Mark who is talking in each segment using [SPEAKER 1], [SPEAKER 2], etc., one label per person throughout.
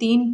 [SPEAKER 1] 3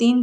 [SPEAKER 1] 3